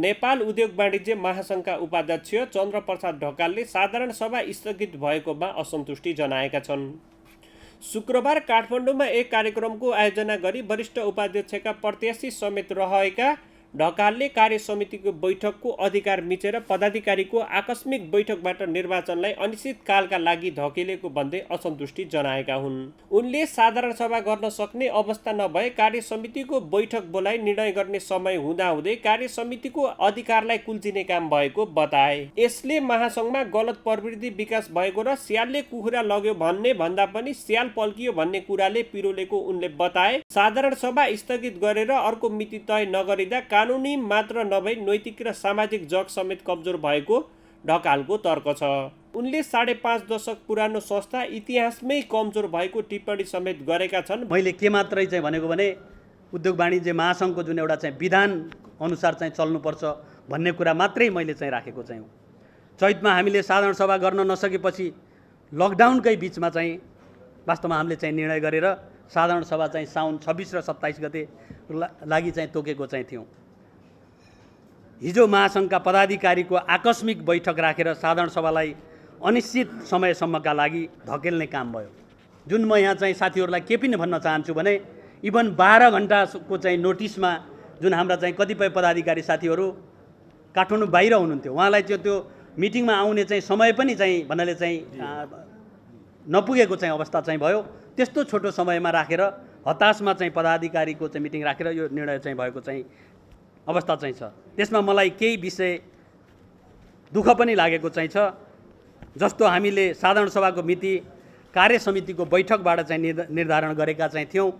नेपाल उद्योग वाणिज्य महासङ्घका उपाध्यक्ष चन्द्रप्रसाद ढकालले साधारण सभा स्थगित भएकोमा असन्तुष्टि जनाएका छन्। शुक्रबार काठमाडौँमा एक कार्यक्रमको आयोजना गरी वरिष्ठ उपाध्यक्षका प्रत्याशी समेत रहेका ढकालले कार्य समितिको बैठकको अधिकार मिचेर पदाधिकारीको आकस्मिक बैठकबाट निर्वाचनलाई अनिश्चितकालका लागि धकेलेको भन्दै असन्तुष्टि जनाएका हुन्। उनले साधारण सभा गर्न सक्ने अवस्था नभए कार्य समितिको बैठक बोलाइ निर्णय गर्ने समय हुँदाहुँदै कार्य समितिको अधिकारलाई कुल्चिने काम भएको बताए। यसले महासङ्घमा गलत प्रवृत्ति विकास भएको र स्यालले कुखुरा लग्यो भन्ने भन्दा पनि स्याल पल्कियो भन्ने कुराले पिरोलेको उनले बताए। साधारण सभा स्थगित गरेर अर्को मिति तय नगरिँदा कानुनी मात्र नभई नैतिक र सामाजिक जग समेत कमजोर भएको ढकालको तर्क छ। उनले 5.5 दशक पुरानो संस्था इतिहासमै कमजोर भएको टिप्पणी समेत गरेका छन्। मैले के मात्रै चाहिँ भनेको भने उद्योग वाणिज्य महासङ्घको जुन एउटा चाहिँ विधान अनुसार चाहिँ चल्नुपर्छ भन्ने कुरा मात्रै मैले चाहिँ राखेको चाहिँ चैतमा हामीले साधारण सभा गर्न नसकेपछि लकडाउनकै बिचमा चाहिँ वास्तवमा हामीले चाहिँ निर्णय गरेर साधारण सभा चाहिँ साउन 26 र 27 गते लागि चाहिँ तोकेको चाहिँ थियौँ। हिजो महासङ्घका पदाधिकारीको आकस्मिक बैठक राखेर साधारण सभालाई अनिश्चित समयसम्मका लागि धकेल्ने काम भयो। जुन म यहाँ चाहिँ साथीहरूलाई के पनि भन्न चाहन्छु भने इभन 12 घण्टाको चाहिँ नोटिसमा जुन हाम्रा चाहिँ कतिपय पदाधिकारी साथीहरू काठमाडौँ बाहिर हुनुहुन्थ्यो, उहाँलाई त्यो मिटिङमा आउने चाहिँ समय पनि चाहिँ भन्नाले चाहिँ नपुगेको चाहिँ अवस्था चाहिँ भयो। त्यस्तो छोटो समयमा राखेर हताशमा चाहिँ पदाधिकारीको चाहिँ मिटिङ राखेर यो निर्णय चाहिँ भएको चाहिँ अवस्था चाहिँ छ। त्यसमा मलाई केही विषय दुःख पनि लागेको चाहिँ छ। जस्तो हामीले साधारण सभाको मिति कार्य समितिको बैठकबाट चाहिँ निर्धारण गरेका चाहिँ थियौँ,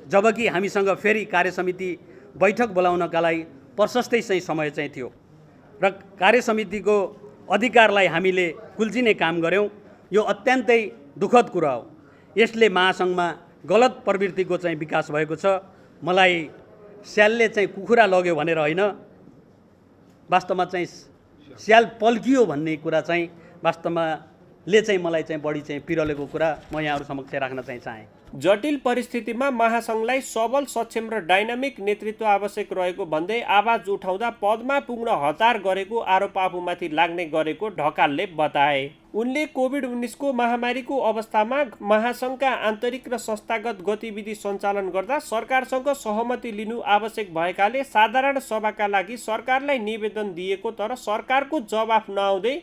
जबकि हामीसँग फेरि कार्य समिति बैठक बोलाउनका लागि प्रशस्तै चाहिँ समय चाहिँ थियो र कार्य समितिको अधिकारलाई हामीले कुल्चिने काम गऱ्यौँ। यो अत्यन्तै दुःखद कुरा हो। यसले महासङ्घमा गलत प्रवृत्तिको चाहिँ विकास भएको छ। मलाई स्यालले चाहिँ कुखुरा लग्यो भनेर होइन, वास्तवमा चाहिँ स्याल पल्कियो भन्ने कुरा चाहिँ वास्तवमा चाहिँ मलाई चाहिँ बढी चाहिँ पिरोलेको कुरा म यहाँहरू समक्ष राख्न चाहिँ चाहेँ। जटिल परिस्थितिमा महासङ्घलाई सबल, सक्षम र डाइनामिक नेतृत्व आवश्यक रहेको भन्दै आवाज उठाउँदा पदमा पुग्न हतार गरेको आरोप आफूमाथि लाग्ने गरेको ढकालले बताए। उनले कोभिड-19 को महामारीको अवस्थामा महासङ्घका आन्तरिक र संस्थागत गतिविधि सञ्चालन गर्दा सरकारसँग सहमति लिनु आवश्यक भएकाले साधारण सभाका लागि सरकारलाई निवेदन दिएको तर सरकारको जवाफ नआउँदै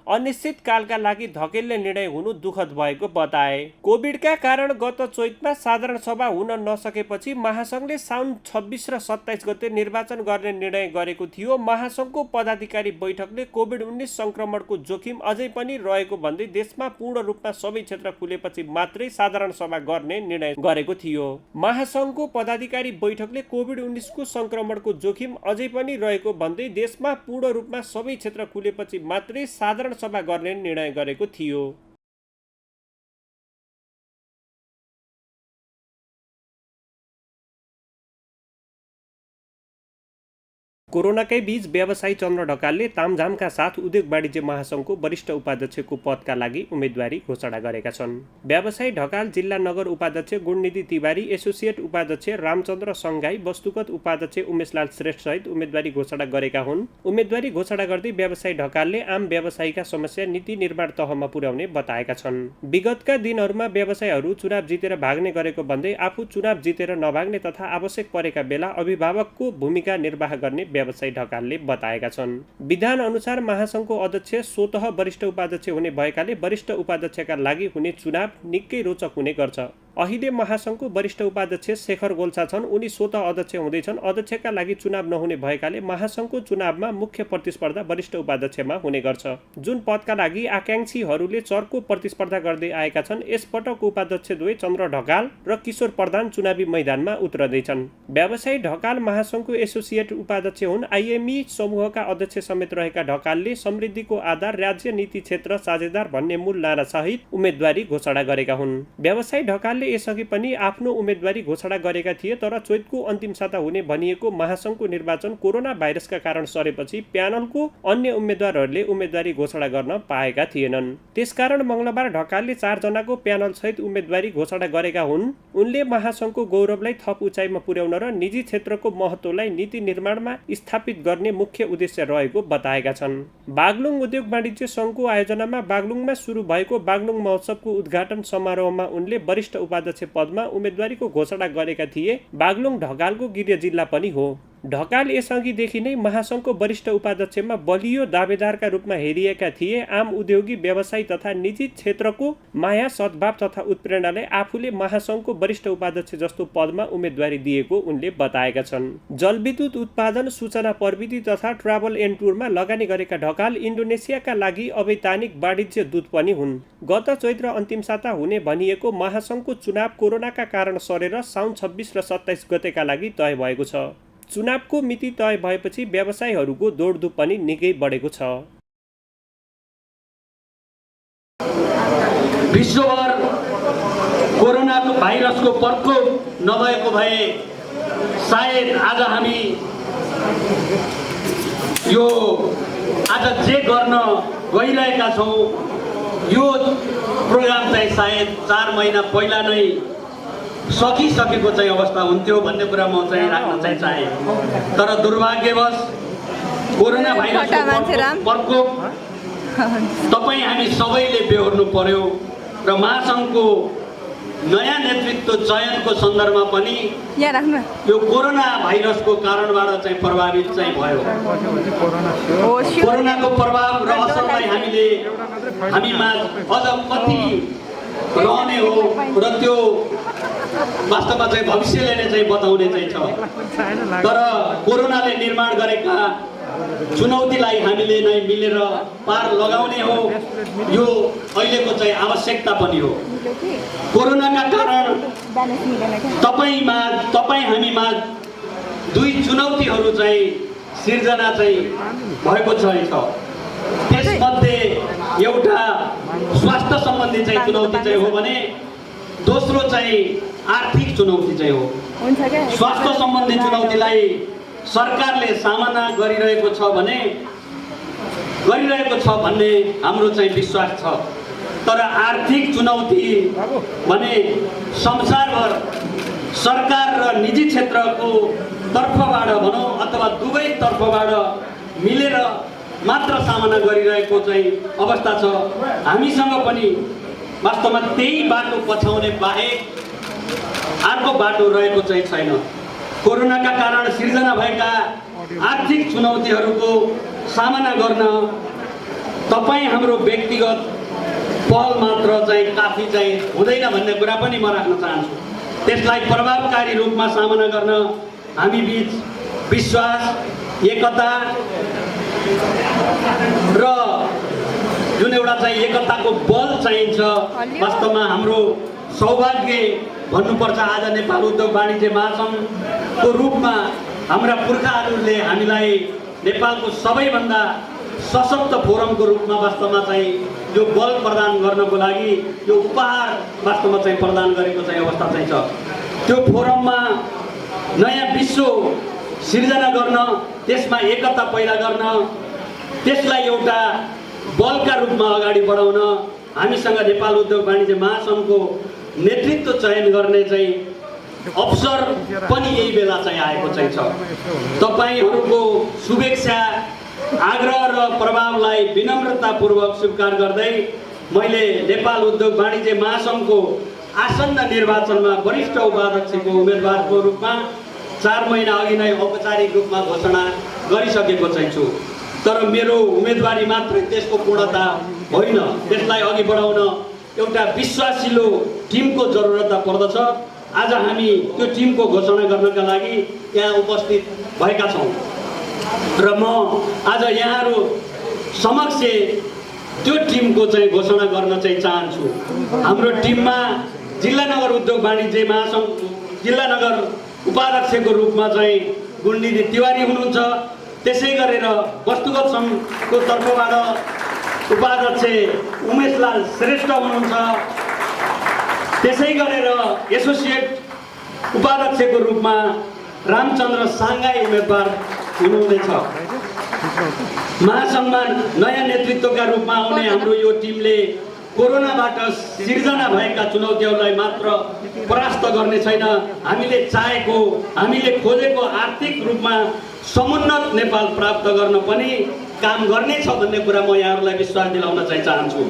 अनिश्चितकालका लागि धकेल्ने निर्णय हुनु दुःखद भएको बताए। कोभिडका कारण गत चैतमा साधारण सभा हुन नसकेपछि महासङ्घले साउन 26 र 27 गते निर्वाचन गर्ने निर्णय गरेको थियो। महासङ्घको पदाधिकारी बैठकले कोभिड-19 संक्रमणको जोखिम अझै पनि रहेको भन्दै देशमा पूर्ण रूपमा सबै क्षेत्र खुलेपछि मात्रै साधारण सभा गर्ने निर्णय गरेको थियो। महासङ्घको पदाधिकारी बैठकले कोभिड-19 को संक्रमणको जोखिम अझै पनि रहेको भन्दै देशमा पूर्ण रूपमा सबै क्षेत्र खुलेपछि मात्रै साधारण सभा गर्ने निर्णय गरेको थियो। कोरोनाकै बीच व्यवसायी चन्द्र ढकालले तामझामका साथ उद्योग वाणिज्य महासङ्घको वरिष्ठ उपाध्यक्षको पदका लागि उम्मेदवारी घोषणा गरेका छन्। व्यवसायी ढकाल जिल्ला नगर उपाध्यक्ष गुणनिधि तिवारी, एसोसिएट उपाध्यक्ष रामचन्द्र सङ्घाई, वस्तुगत उपाध्यक्ष उमेशलाल श्रेष्ठ सहित उम्मेदवारी घोषणा गरेका हुन्। उम्मेदवारी घोषणा गर्दै व्यवसायी ढकालले आम व्यवसायीका समस्या नीति निर्माण तहमा पुर्याउने बताएका छन्। विगतका दिनहरूमा व्यवसायीहरू चुनाव जितेर भाग्ने गरेको भन्दै आफू चुनाव जितेर नभाग्ने तथा आवश्यक परेका बेला अभिभावकको भूमिका निर्वाह गर्ने व्यवसायी ढकालले बताएका छन्। विधान अनुसार महासङ्घको अध्यक्ष स्वतः वरिष्ठ उपाध्यक्ष हुने भएकाले वरिष्ठ उपाध्यक्षका लागि हुने चुनाव निकै रोचक हुने गर्छ। अहिले महासङ्घको वरिष्ठ उपाध्यक्ष शेखर गोल्छा छन्। उनी स्वतः अध्यक्ष हुँदैछन्। अध्यक्षका लागि चुनाव नहुने भएकाले महासङ्घको चुनावमा मुख्य प्रतिस्पर्धा वरिष्ठ उपाध्यक्षमा हुने गर्छ, जुन पदका लागि आकांक्षीहरूले चर्को प्रतिस्पर्धा गर्दै आएका छन्। यसपटक उपाध्यक्ष द्वय चन्द्र ढकाल र किशोर प्रधान चुनावी मैदानमा उत्रदैछन्। व्यवसायी ढकाल महासङ्घको एसोसिएट उपाध्यक्ष हुन्। आइएमई समूहका अध्यक्ष समेत रहेका ढकालले समृद्धिको आधार राज्य नीति क्षेत्र साझेदार भन्ने मूल नारा सहित उम्मेदवारी घोषणा गरेका हुन्। व्यवसायी ढकालले ढकालले यसअघि पनि आफ्नो उम्मेदवारी घोषणा गरेका थिए, तर चैतको अन्तिम साता हुने भनिएको महासङ्घको निर्वाचन कोरोना भाइरसका कारण सरेपछि प्यानलको अन्य उम्मेदवारहरूले उम्मेदवारी घोषणा गर्न पाएका थिएनन्। त्यसकारण मङ्गलबार ढकालले 4 जनाको प्यानल सहित उम्मेदवारी घोषणा गरेका हुन्। उनले महासङ्घको गौरवलाई थप उचाइमा पुर्याउन र निजी क्षेत्रको महत्त्वलाई नीति निर्माणमा स्थापित गर्ने मुख्य उद्देश्य रहेको बताएका छन्। बागलुङ उद्योग वाणिज्य सङ्घको आयोजनामा बागलुङमा सुरु भएको बागलुङ महोत्सवको उद्घाटन समारोहमा उनले वरिष्ठ उपाध्यक्ष पदमा उम्मेदवारीको घोषणा गरेका थिए। बागलुङ ढकालको गृह जिल्ला पनि हो। ढकाल यसअघिदेखि नै महासङ्घको वरिष्ठ उपाध्यक्षमा बलियो दावेदारका रूपमा हेरिएका थिए। आम उद्योगी, व्यवसायी तथा निजी क्षेत्रको माया, सद्भाव तथा उत्प्रेरणाले आफूले महासङ्घको वरिष्ठ उपाध्यक्ष जस्तो पदमा उम्मेदवारी दिएको उनले बताएका छन्। जलविद्युत उत्पादन, सूचना प्रविधि तथा ट्राभल एन्ड टुरमा लगानी गरेका ढकाल इन्डोनेसियाका लागि अवैधानिक वाणिज्य दूत पनि हुन्। गत चैत्र अन्तिम साता हुने भनिएको महासङ्घको चुनाव कोरोनाका कारण सरेर साउन 26 र 27 गतेका लागि तय भएको छ। चुनावको मिति तय भएपछि व्यवसायीहरूको दौडधुप पनि निकै बढेको छ। विश्वभर कोरोनाको भाइरसको प्रकोप नभएको भए सायद आज हामी यो आज जे गर्न गइरहेका छौँ यो प्रोग्राम चाहिँ सायद 4 महिना पहिला नै सकिसकेको चाहिँ अवस्था हुन्थ्यो भन्ने कुरा म चाहिँ राख्न चाहिँ चाहे। तर दुर्भाग्यवश कोरोना भाइरसको प्रकोप तपाईँ हामी सबैले बेहोर्नु पर्यो र महासङ्घको नयाँ नेतृत्व चयनको सन्दर्भमा पनि यो कोरोना भाइरसको कारणबाट चाहिँ प्रभावित चाहिँ भयो। कोरोनाको प्रभाव र असरलाई हामीमा अझ कति रहने हो र त्यो वास्तवमा चाहिँ भविष्यले नै चाहिँ बताउने चाहिँ छ। तर कोरोनाले निर्माण गरेका चुनौतीलाई हामीले नै मिलेर पार लगाउने हो, यो अहिलेको चाहिँ आवश्यकता पनि हो। कोरोनाका कारण तपाईँ हामीमा 2 चुनौतीहरू चाहिँ सिर्जना चाहिँ भएको छ। त्यसमध्ये एउटा स्वास्थ्य सम्बन्धी चाहिँ चुनौती चाहिँ हो भने दोस्रो चाहिँ आर्थिक चुनौती चाहिँ हो। स्वास्थ्य सम्बन्धी चुनौतीलाई सरकारले सामना गरिरहेको छ भन्ने हाम्रो चाहिँ विश्वास छ। तर आर्थिक चुनौती भने संसारभर सरकार र निजी क्षेत्रको तर्फबाट भनौँ अथवा दुवै तर्फबाट मिलेर मात्र सामना गरिरहेको चाहिँ अवस्था छ। हामीसँग पनि वास्तवमा त्यही बाटो पछाउने बाहेक अर्को बाटो रहेको चाहिँ छैन। कोरोनाका कारण सिर्जना भएका आर्थिक चुनौतीहरूको सामना गर्न तपाईँ हाम्रो व्यक्तिगत पहल मात्र चाहिँ काफी चाहिँ हुँदैन भन्ने कुरा पनि म राख्न चाहन्छु। त्यसलाई प्रभावकारी रूपमा सामना गर्न हामी बीच विश्वास, एकता र जुन एउटा चाहिँ एकताको बल चाहिन्छ। वास्तवमा हाम्रो सौभाग्य भन्नुपर्छ आज नेपाल उद्योग वाणिज्य महासङ्घको रूपमा हाम्रा पुर्खाहरूले हामीलाई नेपालको सबैभन्दा सशक्त फोरमको रूपमा वास्तवमा चाहिँ यो बल प्रदान गर्नको लागि यो उपहार वास्तवमा चाहिँ प्रदान गरेको चाहिँ अवस्था चाहिँ छ। त्यो फोरममा नयाँ विश्व सिर्जना गर्न, त्यसमा एकता पैदा गर्न, त्यसलाई एउटा बलका रूपमा अगाडि बढाउन हामीसँग नेपाल उद्योग वाणिज्य महासङ्घको नेतृत्व चयन गर्ने चाहिँ अवसर पनि यही बेला चाहिँ आएको चाहिँ छ। तपाईँहरूको शुभेच्छा, आग्रह र प्रभावलाई विनम्रतापूर्वक स्वीकार गर्दै मैले नेपाल उद्योग वाणिज्य महासङ्घको आसन्न निर्वाचनमा वरिष्ठ उपाध्यक्षको उम्मेदवारको रूपमा 4 महिना अघि नै औपचारिक रूपमा घोषणा गरिसकेको चाहिँ छु। तर मेरो उम्मेदवारी मात्रै त्यसको पूर्णता होइन, त्यसलाई अघि बढाउन एउटा विश्वासिलो टिमको जरुरत पर्दछ। आज हामी त्यो टिमको घोषणा गर्नका लागि यहाँ उपस्थित भएका छौँ र म आज यहाँहरू समक्ष त्यो टिमको चाहिँ घोषणा गर्न चाहिँ चाहन्छु। हाम्रो टिममा जिल्ला नगर उद्योग वाणिज्य महासङ्घ जिल्ला नगर उपाध्यक्षको रूपमा चाहिँ गुणनिधि तिवारी हुनुहुन्छ। त्यसै गरेर वस्तुगत सङ्घको तर्फबाट उपाध्यक्ष उमेशलाल श्रेष्ठ हुनुहुन्छ। त्यसै गरेर एसोसिएट उपाध्यक्षको रूपमा रामचन्द्र साङ्गाई उम्मेदवार हुनुहुनेछ। महासङ्घमा नयाँ नेतृत्वका रूपमा आउने हाम्रो यो टिमले कोरोनाबाट सिर्जना भएका चुनौतीहरूलाई मात्र परास्त गर्ने छैन, हामीले चाहेको, हामीले खोजेको आर्थिक रूपमा समुन्नत नेपाल प्राप्त गर्न पनि काम गर्नेछ भन्ने कुरा म यहाँहरूलाई विश्वास दिलाउन चाहिँ चाहन्छु।